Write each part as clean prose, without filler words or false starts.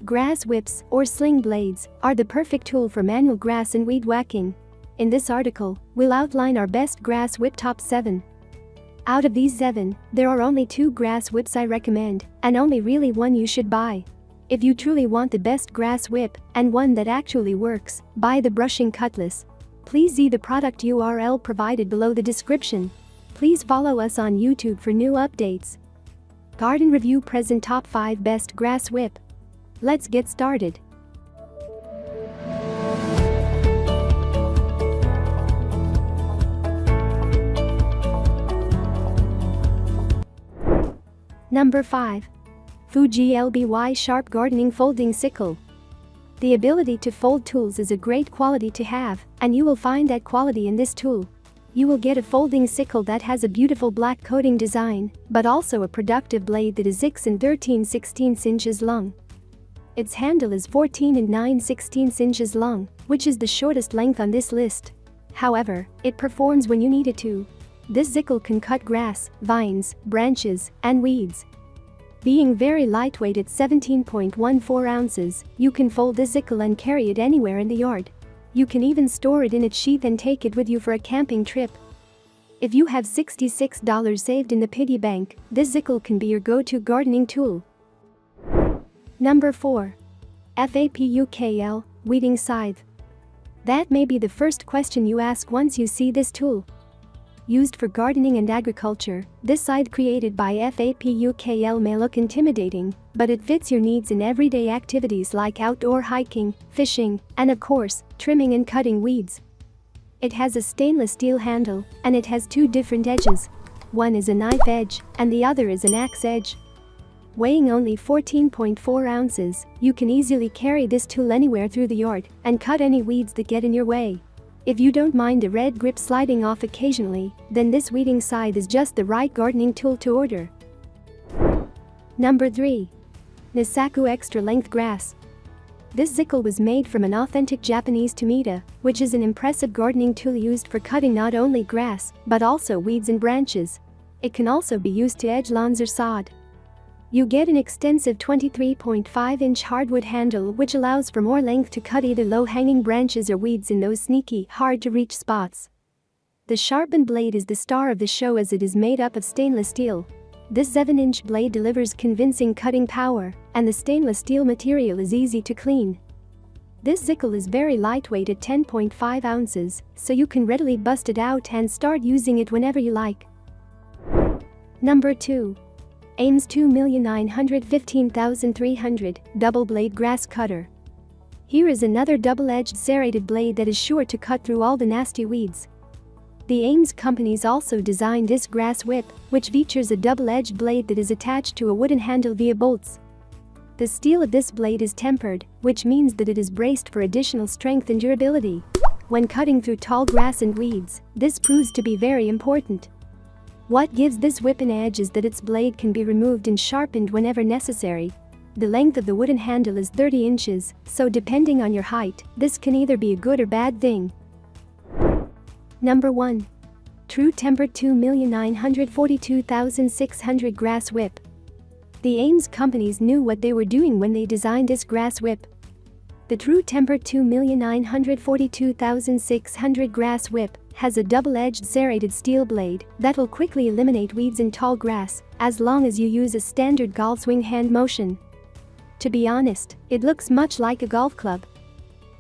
Grass whips, or sling blades, are the perfect tool for manual grass and weed whacking. In this article, we'll outline our best grass whip top 7. Out of these 7, there are only 2 grass whips I recommend, and only really one you should buy. If you truly want the best grass whip, and one that actually works, buy the Brushing Cutlass. Please see the product URL provided below the description. Please follow us on YouTube for new updates. Garden Review present top 5 best grass whip. Let's get started. Number 5. FU-GLBY Sharp Gardening Folding Sickle. The ability to fold tools is a great quality to have, and you will find that quality in this tool. You will get a folding sickle that has a beautiful black coating design, but also a productive blade that is 6 13/16 inches long. Its handle is 14 9/16 inches long, which is the shortest length on this list. However, it performs when you need it to. This sickle can cut grass, vines, branches, and weeds. Being very lightweight at 17.14 ounces, you can fold this sickle and carry it anywhere in the yard. You can even store it in its sheath and take it with you for a camping trip. If you have $66 saved in the piggy bank, this sickle can be your go-to gardening tool. Number 4. FAPUKL Weeding Scythe. That may be the first question you ask once you see this tool. Used for gardening and agriculture, this scythe created by FAPUKL may look intimidating, but it fits your needs in everyday activities like outdoor hiking, fishing, and of course, trimming and cutting weeds. It has a stainless steel handle, and it has 2 different edges. One is a knife edge, and the other is an axe edge. Weighing only 14.4 ounces, you can easily carry this tool anywhere through the yard and cut any weeds that get in your way. If you don't mind the red grip sliding off occasionally, then this weeding scythe is just the right gardening tool to order. Number 3. Nisaku Extra Length Grass. This sickle was made from an authentic Japanese tomita, which is an impressive gardening tool used for cutting not only grass, but also weeds and branches. It can also be used to edge lawns or sod. You get an extensive 23.5-inch hardwood handle which allows for more length to cut either low-hanging branches or weeds in those sneaky, hard-to-reach spots. The sharpened blade is the star of the show as it is made up of stainless steel. This 7-inch blade delivers convincing cutting power, and the stainless steel material is easy to clean. This sickle is very lightweight at 10.5 ounces, so you can readily bust it out and start using it whenever you like. Number 2. AMES 2,915,300 Double Blade Grass Cutter. Here is another double-edged serrated blade that is sure to cut through all the nasty weeds. The AMES companies also designed this grass whip, which features a double-edged blade that is attached to a wooden handle via bolts. The steel of this blade is tempered, which means that it is braced for additional strength and durability. When cutting through tall grass and weeds, this proves to be very important. What gives this whip an edge is that its blade can be removed and sharpened whenever necessary. The length of the wooden handle is 30 inches, so depending on your height, this can either be a good or bad thing. Number 1. True Tempered 2,942,600 Grass Whip. The AMES companies knew what they were doing when they designed this grass whip. The True Tempered 2,942,600 Grass Whip has a double-edged serrated steel blade that will quickly eliminate weeds in tall grass, as long as you use a standard golf swing hand motion. To be honest, it looks much like a golf club.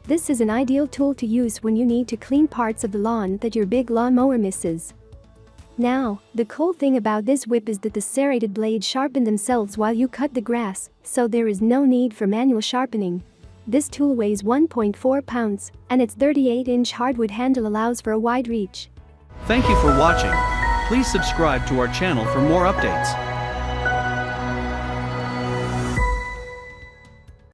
This is an ideal tool to use when you need to clean parts of the lawn that your big lawnmower misses. Now, the cool thing about this whip is that the serrated blades sharpen themselves while you cut the grass, so there is no need for manual sharpening. This tool weighs 1.4 pounds, and its 38-inch hardwood handle allows for a wide reach. Thank you for watching. Please subscribe to our channel for more updates.